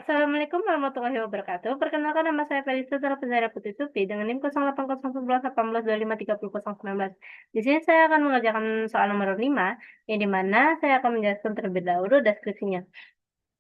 Assalamualaikum warahmatullahi wabarakatuh. Perkenalkan nama saya Felisa Putri Putri Sufi dengan NIM 08011830 Di sini saya akan mengerjakan soal nomor 5, yang dimana saya akan menjelaskan terlebih dahulu deskripsinya.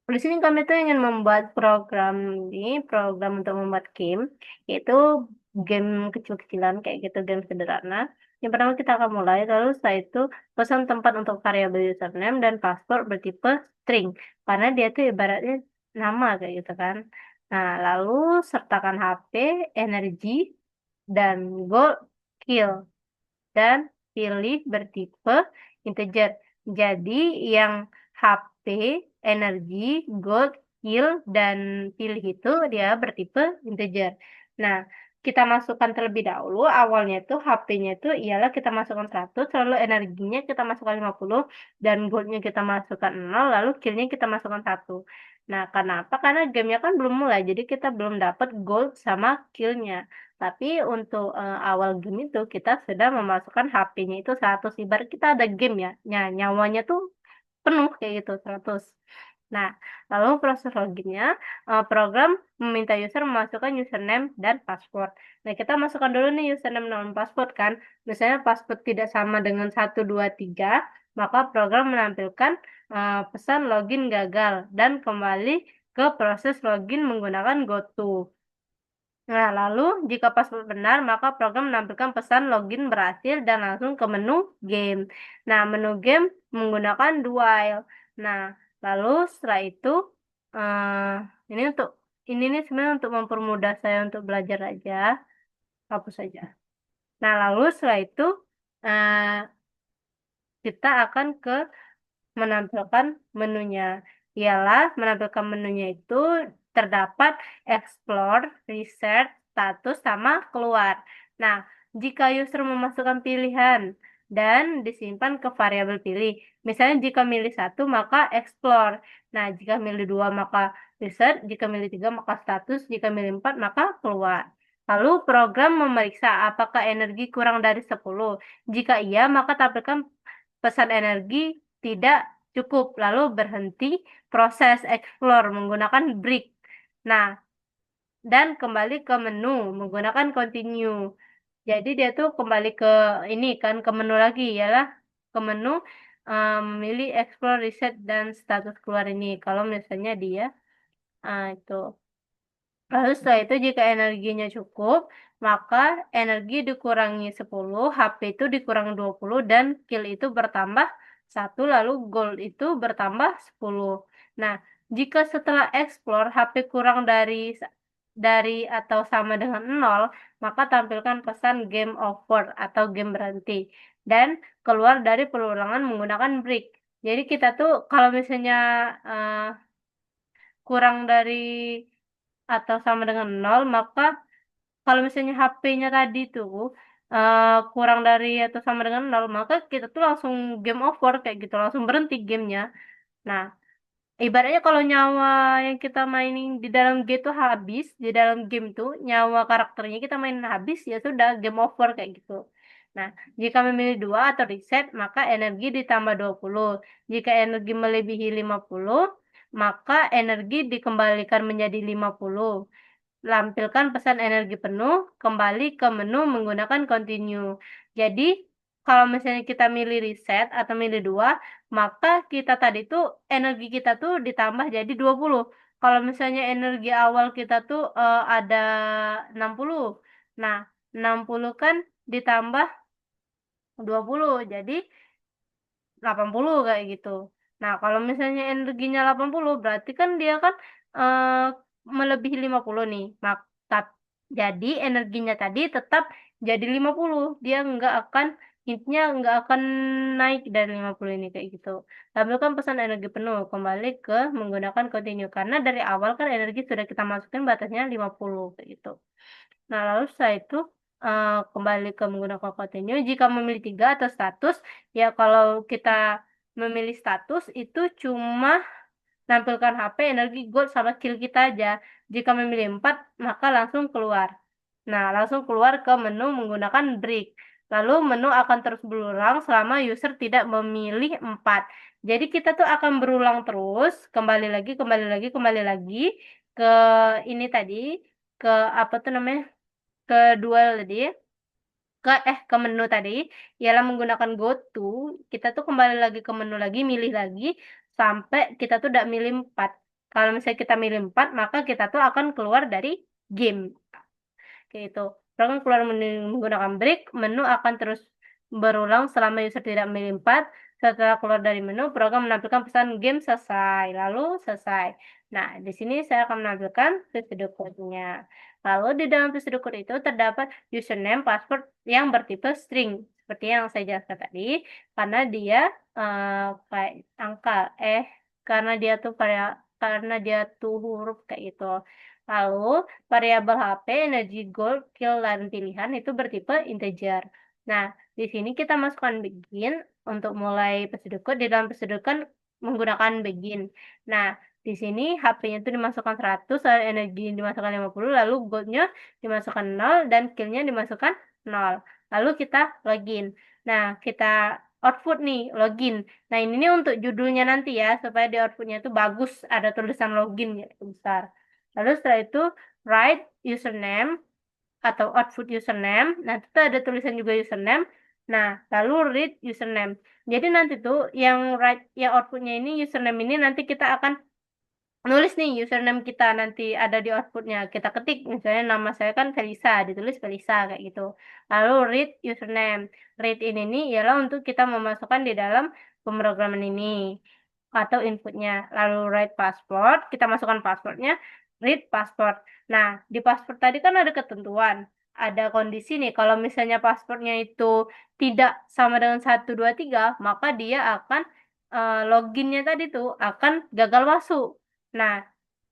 Di sini kami tuh ingin membuat program untuk membuat game, yaitu game kecil-kecilan kayak gitu, game sederhana. Yang pertama kita akan mulai, lalu setelah itu pesan tempat untuk variabel username dan password bertipe string, karena dia tuh ibaratnya nama kayak gitu kan. Nah, lalu sertakan HP, energi, dan goal kill dan pilih bertipe integer. Jadi yang HP, energi, gold, kill, dan pilih itu dia bertipe integer. Nah, kita masukkan terlebih dahulu, awalnya itu HP-nya itu ialah kita masukkan 100, lalu energinya kita masukkan 50, dan gold-nya kita masukkan 0, lalu kill-nya kita masukkan 1. Nah, kenapa? Karena gamenya kan belum mulai, jadi kita belum dapat gold sama kill-nya. Tapi untuk awal game itu kita sudah memasukkan HP-nya itu 100. Ibarat kita ada game ya, nyawanya tuh penuh kayak gitu 100. Nah, lalu proses loginnya, program meminta user memasukkan username dan password. Nah, kita masukkan dulu nih username dan password kan. Misalnya password tidak sama dengan 123, maka program menampilkan pesan login gagal dan kembali ke proses login menggunakan GoTo. Nah, lalu jika password benar, maka program menampilkan pesan login berhasil dan langsung ke menu game. Nah, menu game menggunakan do while. Nah, lalu setelah itu, eh ini untuk ini nih sebenarnya untuk mempermudah saya untuk belajar aja, hapus saja. Nah, lalu setelah itu eh kita akan ke menampilkan menunya. Ialah menampilkan menunya itu terdapat explore, reset, status, sama keluar. Nah, jika user memasukkan pilihan dan disimpan ke variabel pilih. Misalnya jika milih 1 maka explore. Nah, jika milih 2 maka reset, jika milih 3 maka status, jika milih 4 maka keluar. Lalu program memeriksa apakah energi kurang dari 10. Jika iya, maka tampilkan pesan energi tidak cukup, lalu berhenti proses explore menggunakan break. Nah, dan kembali ke menu menggunakan continue. Jadi dia tuh kembali ke ini kan, ke menu lagi, yalah ke menu, memilih explore, reset, dan status keluar ini. Kalau misalnya dia itu. Lalu setelah itu jika energinya cukup, maka energi dikurangi 10, HP itu dikurangi 20, dan kill itu bertambah 1, lalu gold itu bertambah 10. Nah, jika setelah explore HP kurang dari atau sama dengan 0, maka tampilkan pesan game over atau game berhenti. Dan keluar dari perulangan menggunakan break. Jadi kita tuh kalau misalnya eh, kurang dari atau sama dengan 0, maka kalau misalnya HP-nya tadi tuh kurang dari atau sama dengan 0, maka kita tuh langsung game over kayak gitu, langsung berhenti gamenya. Nah, ibaratnya kalau nyawa yang kita mainin di dalam game tuh habis, di dalam game tuh nyawa karakternya kita mainin habis, ya sudah game over kayak gitu. Nah, jika memilih 2 atau reset, maka energi ditambah 20. Jika energi melebihi 50, maka energi dikembalikan menjadi 50. Lampilkan pesan energi penuh, kembali ke menu menggunakan continue. Jadi, kalau misalnya kita milih reset atau milih 2, maka kita tadi tuh energi kita tuh ditambah jadi 20. Kalau misalnya energi awal kita tuh ada 60. Nah, 60 kan ditambah 20, jadi 80 kayak gitu. Nah, kalau misalnya energinya 80, berarti kan dia kan eh, melebihi 50 nih. Jadi energinya tadi tetap jadi 50. Dia nggak akan naik dari 50 ini kayak gitu. Tampilkan pesan energi penuh, kembali ke menggunakan continue. Karena dari awal kan energi sudah kita masukin batasnya 50 kayak gitu. Nah, lalu setelah itu kembali ke menggunakan continue. Jika memilih 3 atau status, ya kalau kita memilih status itu cuma nampilkan HP, energi, gold, sama kill kita aja. Jika memilih 4, maka langsung keluar. Nah, langsung keluar ke menu menggunakan break. Lalu menu akan terus berulang selama user tidak memilih 4. Jadi kita tuh akan berulang terus, kembali lagi, kembali lagi, kembali lagi ke ini tadi, ke apa tuh namanya? Ke dual tadi, ke menu tadi, ialah menggunakan GoTo, kita tuh kembali lagi ke menu lagi, milih lagi sampai kita tuh udah milih 4. Kalau misalnya kita milih 4, maka kita tuh akan keluar dari game. Kayak itu. Program keluar menggunakan break, menu akan terus berulang selama user tidak memilih 4. Setelah keluar dari menu, program menampilkan pesan game selesai, lalu selesai. Nah, di sini saya akan menampilkan prosedur code-nya. Lalu di dalam prosedur code itu terdapat username, password yang bertipe string, seperti yang saya jelaskan tadi, karena dia kayak angka, karena dia tuh huruf kayak gitu. Lalu variabel HP, energi goal, kill, dan pilihan itu bertipe integer. Nah, di sini kita masukkan begin untuk mulai prosedur code. Di dalam prosedur code menggunakan begin. Nah, di sini HP-nya itu dimasukkan 100, lalu energi dimasukkan 50, lalu gold-nya dimasukkan 0, dan kill-nya dimasukkan 0. Lalu kita login. Nah, kita output nih, login. Nah, ini nih untuk judulnya nanti ya, supaya di outputnya itu bagus, ada tulisan login ya, besar. Lalu setelah itu write username atau output username. Nah, itu ada tulisan juga username. Nah, lalu read username. Jadi nanti tuh yang write ya outputnya ini username ini nanti kita akan nulis nih username kita nanti ada di outputnya. Kita ketik misalnya nama saya kan Felisa, ditulis Felisa kayak gitu. Lalu read username. Read ini nih ialah untuk kita memasukkan di dalam pemrograman ini atau inputnya. Lalu write password, kita masukkan passwordnya, read password. Nah, di password tadi kan ada ketentuan, ada kondisi nih. Kalau misalnya passwordnya itu tidak sama dengan 123, maka dia akan loginnya tadi tuh akan gagal masuk. Nah,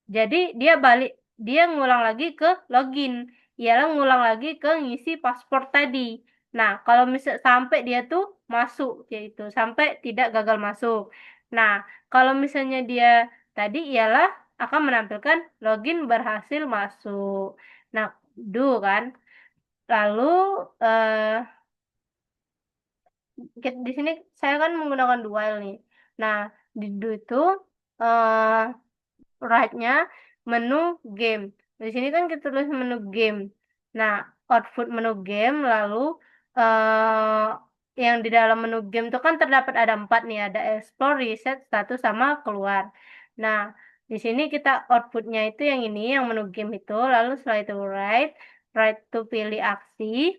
jadi dia ngulang lagi ke login. Ialah ngulang lagi ke ngisi paspor tadi. Nah, kalau misal sampai dia tuh masuk, yaitu sampai tidak gagal masuk. Nah, kalau misalnya dia tadi ialah akan menampilkan login berhasil masuk. Nah, do kan. Lalu di sini saya kan menggunakan dual nih. Nah, di do itu eh right-nya menu game. Di sini kan kita tulis menu game. Nah, output menu game lalu eh yang di dalam menu game itu kan terdapat ada 4 nih, ada explore, reset, status sama keluar. Nah, di sini kita outputnya itu yang ini, yang menu game itu, lalu setelah itu write to pilih aksi,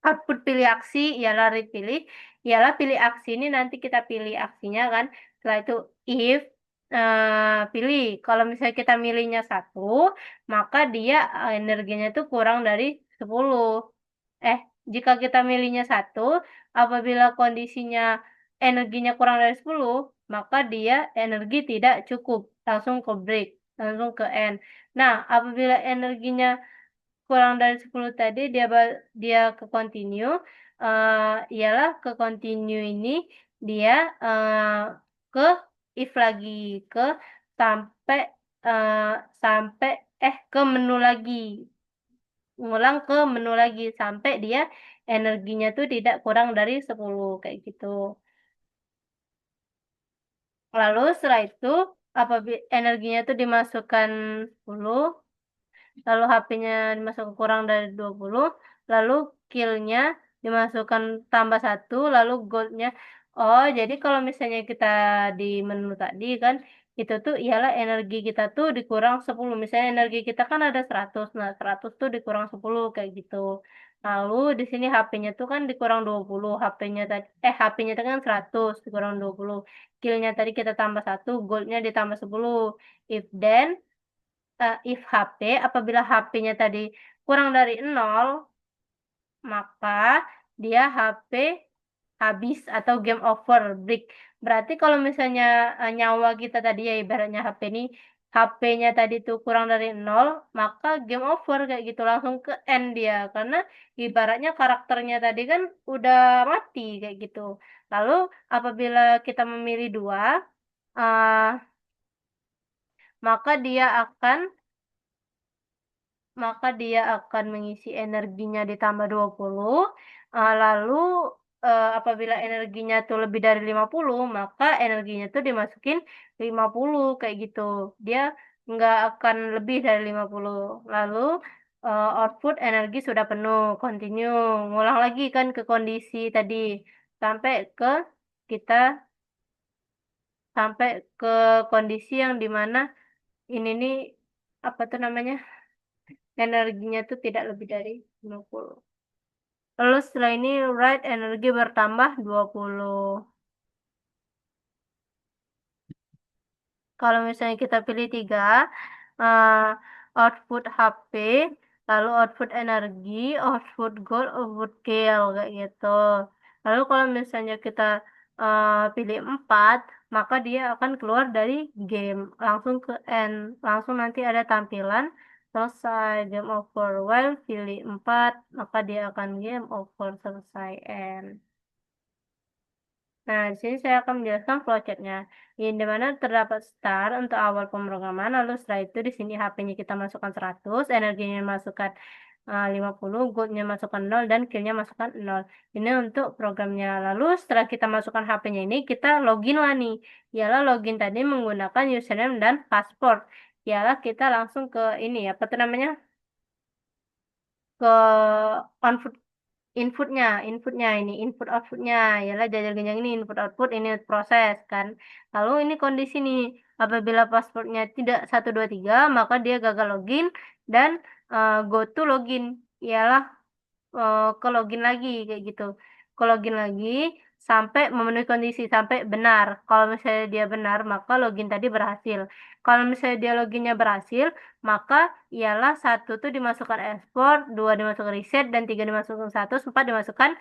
output pilih aksi ialah read pilih, ialah pilih aksi ini nanti kita pilih aksinya kan. Setelah itu if pilih. Kalau misalnya kita milihnya 1, maka dia energinya itu kurang dari 10. Jika kita milihnya 1, apabila kondisinya energinya kurang dari 10, maka dia energi tidak cukup, langsung ke break, langsung ke end. Nah, apabila energinya kurang dari 10 tadi dia ke continue, ialah ke continue ini dia ke if lagi, ke sampai eh, sampai ke menu lagi, ngulang ke menu lagi sampai dia energinya tuh tidak kurang dari 10 kayak gitu. Lalu setelah itu apabila energinya tuh dimasukkan 10, lalu HP-nya dimasukkan kurang dari 20, lalu kill-nya dimasukkan tambah 1, lalu gold-nya. Oh, jadi kalau misalnya kita di menu tadi kan, itu tuh ialah energi kita tuh dikurang 10. Misalnya energi kita kan ada 100, nah 100 tuh dikurang 10 kayak gitu. Lalu di sini HP-nya tuh kan dikurang 20, HP-nya tuh kan 100 dikurang 20. Kill-nya tadi kita tambah 1, gold-nya ditambah 10. If then if HP, apabila HP-nya tadi kurang dari 0, maka dia HP habis atau game over, break. Berarti kalau misalnya nyawa kita tadi ya ibaratnya HP-nya tadi tuh kurang dari 0, maka game over kayak gitu langsung ke end dia karena ibaratnya karakternya tadi kan udah mati kayak gitu. Lalu apabila kita memilih 2, uh, maka dia akan maka dia akan mengisi energinya ditambah 20, lalu, apabila energinya tuh lebih dari 50, maka energinya tuh dimasukin 50, kayak gitu. Dia nggak akan lebih dari 50. Lalu, output energi sudah penuh, continue, ngulang lagi kan ke kondisi tadi, sampai ke kita sampai ke kondisi yang di mana ini nih, apa tuh namanya, energinya tuh tidak lebih dari 50. Lalu setelah ini write energi bertambah 20. Kalau misalnya kita pilih 3, eh, output HP, lalu output energi, output gold, output kill, kayak gitu. Lalu kalau misalnya kita pilih 4, maka dia akan keluar dari game, langsung ke end. Langsung nanti ada tampilan selesai, game over. While pilih 4, maka dia akan game over, selesai, end. Nah, di sini saya akan menjelaskan flowchart-nya. Di mana terdapat start untuk awal pemrograman, lalu setelah itu di sini HP-nya kita masukkan 100, energinya masukkan 50, gold-nya masukkan 0, dan kill-nya masukkan 0. Ini untuk programnya. Lalu setelah kita masukkan HP-nya ini, kita login lah nih. Ialah login tadi menggunakan username dan password. Ialah kita langsung ke ini, apa tuh namanya? Ke inputnya ini, input outputnya, ialah jajal genjang ini input output, ini proses kan. Lalu ini kondisi nih, apabila passwordnya tidak 123, maka dia gagal login, dan go to login, ialah ke login lagi, kayak gitu. Ke login lagi sampai memenuhi kondisi, sampai benar. Kalau misalnya dia benar, maka login tadi berhasil. Kalau misalnya dia loginnya berhasil, maka ialah 1 tuh dimasukkan export, 2 dimasukkan reset, dan 3 dimasukkan status, 4 dimasukkan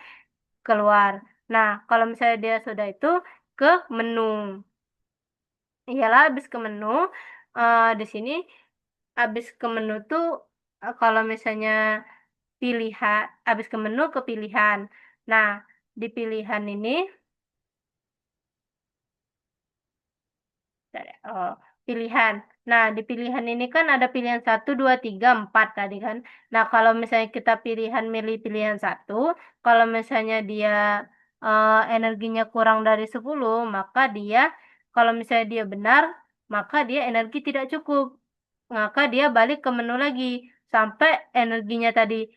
keluar. Nah, kalau misalnya dia sudah itu ke menu. Ialah habis ke menu, di sini habis ke menu tuh, kalau misalnya pilihan, habis ke menu ke pilihan. Nah, di pilihan ini, oh, pilihan. Nah, di pilihan ini kan ada pilihan 1, 2, 3, 4 tadi kan. Nah, kalau misalnya kita milih pilihan 1, kalau misalnya dia energinya kurang dari 10, maka dia, kalau misalnya dia benar, maka dia energi tidak cukup. Maka dia balik ke menu lagi sampai energinya tadi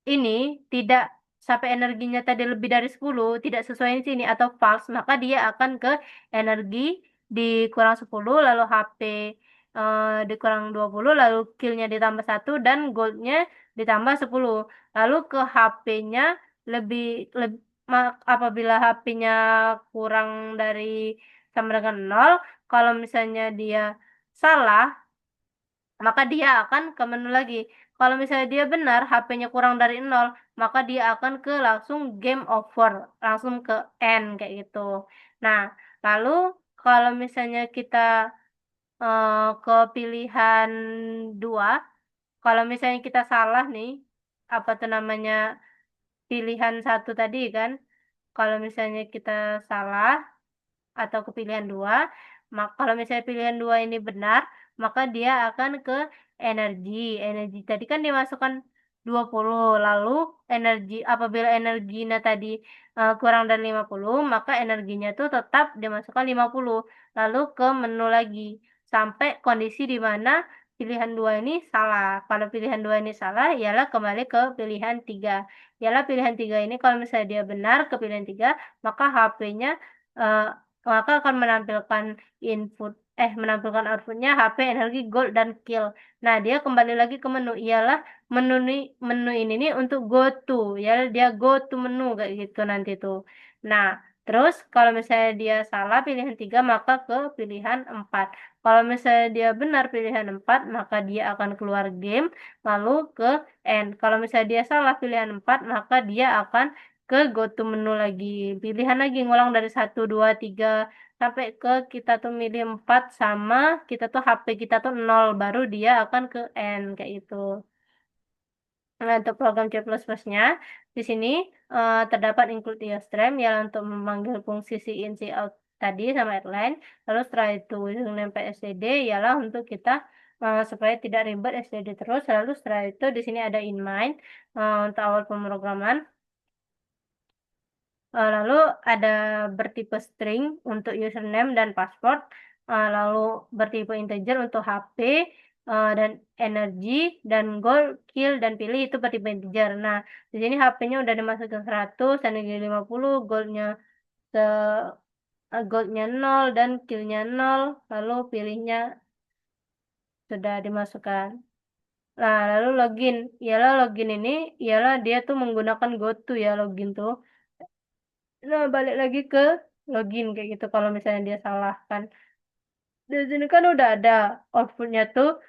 ini tidak, sampai energinya tadi lebih dari 10, tidak sesuai di sini atau false, maka dia akan ke energi dikurang 10, lalu HP dikurang 20, lalu killnya ditambah 1, dan goldnya ditambah 10. Lalu ke HP-nya lebih, lebih apabila HP-nya kurang dari sama dengan 0, kalau misalnya dia salah, maka dia akan ke menu lagi. Kalau misalnya dia benar, HP-nya kurang dari 0, maka dia akan ke langsung game over, langsung ke end, kayak gitu. Nah, lalu kalau misalnya kita ke pilihan 2, kalau misalnya kita salah nih, apa tuh namanya, pilihan 1 tadi kan, kalau misalnya kita salah, atau ke pilihan 2, maka kalau misalnya pilihan 2 ini benar, maka dia akan ke energi. Energi tadi kan dimasukkan 20, lalu energi, apabila energinya tadi kurang dari 50, maka energinya tuh tetap dimasukkan 50, lalu ke menu lagi sampai kondisi di mana pilihan 2 ini salah. Kalau pilihan 2 ini salah, ialah kembali ke pilihan 3. Ialah pilihan 3 ini kalau misalnya dia benar ke pilihan 3, maka HP-nya maka akan menampilkan menampilkan outputnya HP, energi, gold, dan kill. Nah, dia kembali lagi ke menu, ialah menu ini nih untuk go to, ya dia go to menu, kayak gitu nanti tuh. Nah, terus kalau misalnya dia salah pilihan 3, maka ke pilihan 4. Kalau misalnya dia benar pilihan 4, maka dia akan keluar game, lalu ke end. Kalau misalnya dia salah pilihan 4, maka dia akan ke go to menu lagi, pilihan lagi, ngulang dari 1, 2, 3, sampai ke kita tuh milih 4, sama kita tuh HP kita tuh 0, baru dia akan ke end, kayak gitu. Nah, untuk program C++ nya di sini terdapat include diagram yang untuk memanggil fungsi si in si out tadi sama headline. Lalu setelah itu username PSCD ialah untuk kita supaya tidak ribet STD terus. Lalu setelah itu di sini ada inline untuk awal pemrograman. Lalu ada bertipe string untuk username dan password, lalu bertipe integer untuk HP, dan energi, dan goal, kill, dan pilih itu bertipe integer. Nah, di sini HP-nya udah dimasukin 100, energi 50, se gold-nya 0 dan kill-nya 0, lalu pilihnya sudah dimasukkan. Nah, lalu login. Ialah login ini ialah dia tuh menggunakan GoTo ya login tuh. Nah, balik lagi ke login kayak gitu kalau misalnya dia salah kan. Di sini kan udah ada outputnya tuh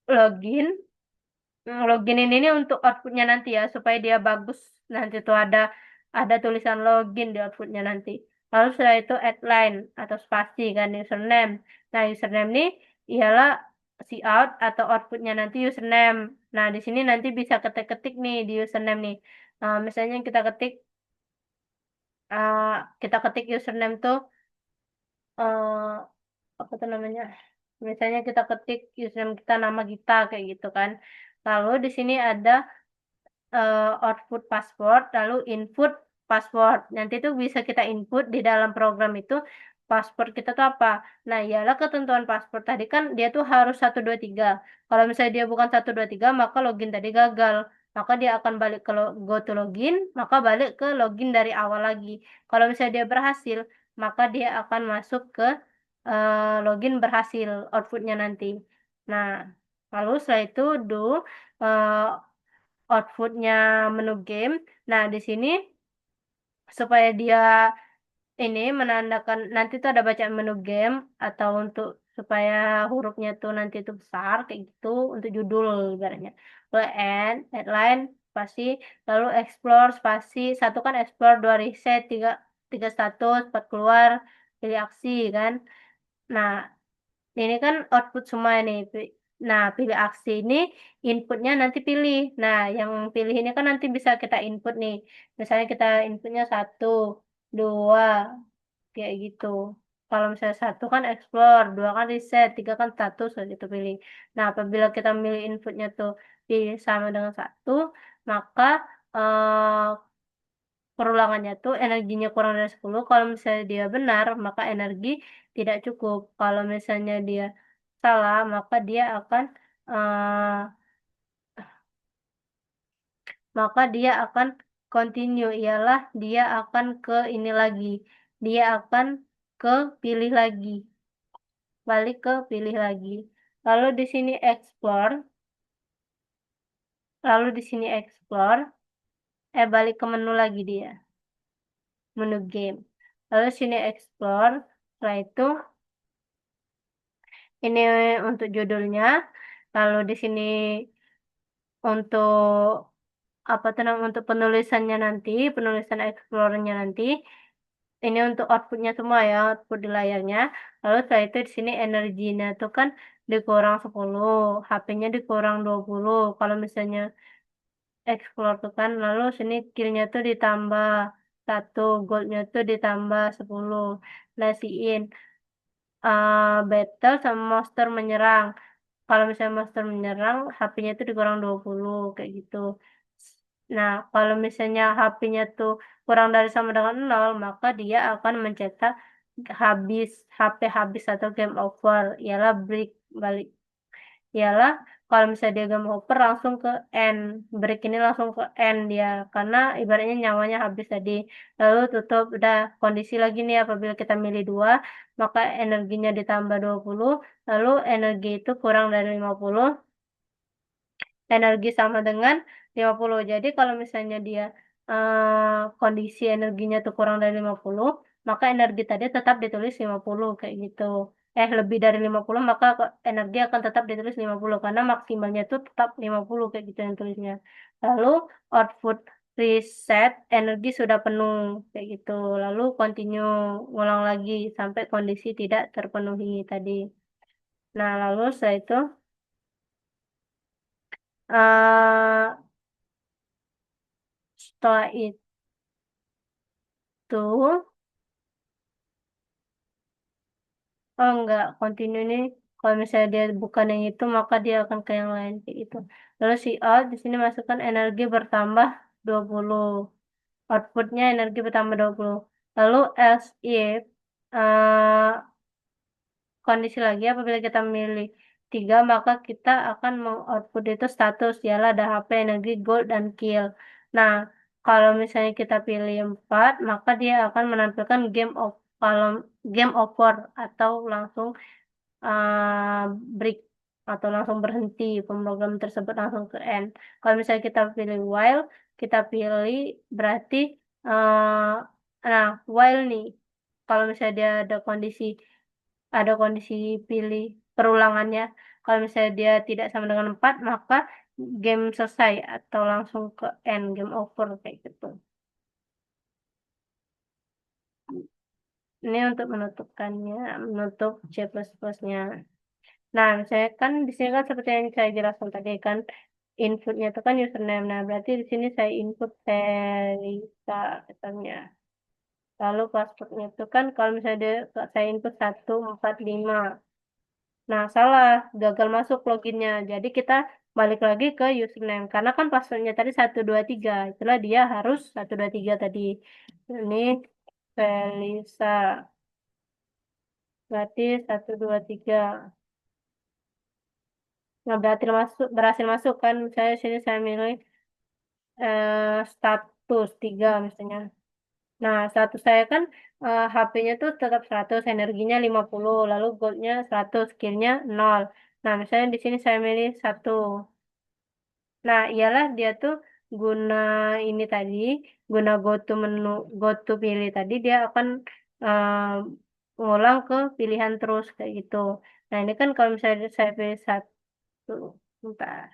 login. Login ini untuk outputnya nanti ya supaya dia bagus. Nanti tuh ada tulisan login di outputnya nanti. Lalu setelah itu add line atau spasi kan username. Nah, username ini ialah cout atau outputnya nanti username. Nah, di sini nanti bisa ketik-ketik nih di username nih. Misalnya uh, kita ketik username tuh eh apa tuh namanya? Misalnya kita ketik username kita nama kita kayak gitu kan. Lalu di sini ada output password, lalu input password. Nanti tuh bisa kita input di dalam program itu password kita tuh apa. Nah, ialah ketentuan password tadi kan dia tuh harus 123. Kalau misalnya dia bukan 123, maka login tadi gagal. Maka dia akan balik ke go to login, maka balik ke login dari awal lagi. Kalau misalnya dia berhasil, maka dia akan masuk ke login berhasil outputnya nanti. Nah, lalu setelah itu do uh, outputnya menu game. Nah, di sini supaya dia ini menandakan nanti tuh ada bacaan menu game atau untuk supaya hurufnya tuh nanti itu besar kayak gitu untuk judul ibaratnya. Lalu end, headline, spasi, lalu explore, spasi, satu kan explore, dua reset, tiga status, empat keluar, pilih aksi kan. Nah, ini kan output semua nih. Nah, pilih aksi ini inputnya nanti pilih. Nah, yang pilih ini kan nanti bisa kita input nih. Misalnya kita inputnya satu, dua, kayak gitu. Kalau misalnya satu kan explore, dua kan reset, tiga kan status, kayak gitu pilih. Nah, apabila kita milih inputnya tuh pilih sama dengan satu, maka perulangannya tuh energinya kurang dari 10. Kalau misalnya dia benar, maka energi tidak cukup. Kalau misalnya dia salah, eh, maka dia akan continue, ialah dia akan ke ini lagi. Dia akan ke pilih lagi, balik ke pilih lagi. Lalu di sini explore, lalu di sini explore, balik ke menu lagi dia, menu game. Lalu sini explore, setelah itu ini untuk judulnya. Lalu di sini untuk apa tuh namanya untuk penulisannya nanti, penulisan explore-nya nanti. Ini untuk outputnya semua ya, output di layarnya. Lalu setelah itu di sini energinya tuh kan dikurang 10, HP-nya dikurang 20. Kalau misalnya explore tuh kan, lalu sini kill-nya tuh ditambah 1, gold-nya tuh ditambah 10. Lasiin battle sama monster menyerang. Kalau misalnya monster menyerang, HP-nya itu dikurang 20 kayak gitu. Nah, kalau misalnya HP-nya tuh kurang dari sama dengan 0, maka dia akan mencetak habis, HP habis atau game over. Ialah break balik. Ialah kalau misalnya dia game over langsung ke end. Break ini langsung ke end dia. Karena ibaratnya nyawanya habis tadi. Lalu tutup, udah kondisi lagi nih apabila kita milih 2, maka energinya ditambah 20. Lalu energi itu kurang dari 50, energi sama dengan 50. Jadi kalau misalnya dia kondisi energinya tuh kurang dari 50, maka energi tadi tetap ditulis 50 kayak gitu. Lebih dari 50 maka energi akan tetap ditulis 50 karena maksimalnya itu tetap 50 kayak gitu yang tulisnya. Lalu output reset energi sudah penuh kayak gitu. Lalu continue ulang lagi sampai kondisi tidak terpenuhi tadi. Nah, lalu setelah itu eh setelah itu, oh enggak, continue ini Kalau misalnya dia bukan yang itu, maka dia akan ke yang lain kayak gitu. Lalu si out di sini masukkan energi bertambah 20. Outputnya energi bertambah 20. Lalu else if eh, kondisi lagi apabila kita memilih 3 maka kita akan mengoutput itu status ialah ada HP, energi, gold, dan kill. Nah, kalau misalnya kita pilih 4 maka dia akan menampilkan kalau game over atau langsung uh, break atau langsung berhenti pemrogram tersebut langsung ke end. Kalau misalnya kita pilih while, kita pilih berarti nah while nih kalau misalnya dia ada kondisi pilih perulangannya. Kalau misalnya dia tidak sama dengan 4 maka game selesai atau langsung ke end, game over kayak gitu. Ini untuk menutupkannya, menutup C++-nya. Nah, misalnya kan di sini kan seperti yang saya jelaskan tadi kan inputnya itu kan username. Nah, berarti di sini saya input Teresa misalnya. Lalu passwordnya itu kan kalau misalnya saya input 145. Nah, salah, gagal masuk loginnya. Jadi kita balik lagi ke username. Karena kan passwordnya tadi 123. Itulah dia harus 123 tadi. Ini Felisa. Berarti 123. Nah, berhasil masuk kan. Sini saya milih status 3 misalnya. Nah, status saya kan HP-nya tuh tetap 100, energinya 50, lalu goldnya 100, skillnya 0. Nah, misalnya di sini saya milih 1. Nah, iyalah dia tuh guna ini tadi, guna go to pilih tadi, dia akan ngulang ke pilihan terus kayak gitu. Nah, ini kan kalau misalnya saya pilih 1, bentar.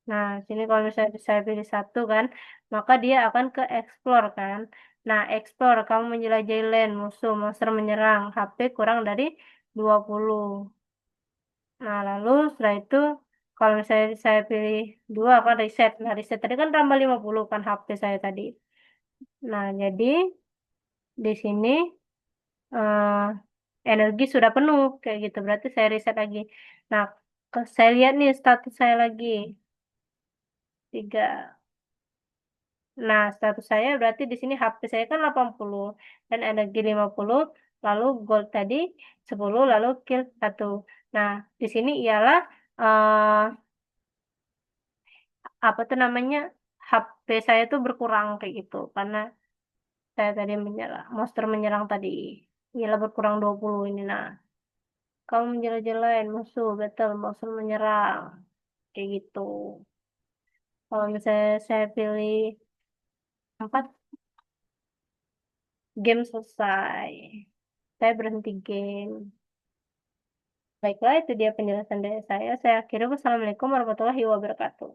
Nah, sini kalau misalnya saya pilih 1 kan, maka dia akan ke explore kan. Nah, explore, kamu menjelajahi land, musuh, monster menyerang, HP kurang dari 20. Nah, lalu setelah itu, kalau misalnya saya pilih 2 akan reset. Nah, reset tadi kan tambah 50 kan HP saya tadi. Nah, jadi di sini eh, energi sudah penuh, kayak gitu. Berarti saya reset lagi. Nah, saya lihat nih status saya lagi. 3. Nah, status saya berarti di sini HP saya kan 80 dan energi 50, lalu gold tadi 10, lalu kill 1. Nah, di sini ialah eh apa tuh namanya? HP saya tuh berkurang kayak gitu karena saya tadi monster menyerang tadi. Ialah berkurang 20 ini. Nah, kamu menjelajah musuh, battle, monster menyerang kayak gitu. Kalau misalnya saya pilih 4, game selesai. Saya berhenti game. Baiklah, itu dia penjelasan dari saya. Saya akhiri. Wassalamualaikum warahmatullahi wabarakatuh.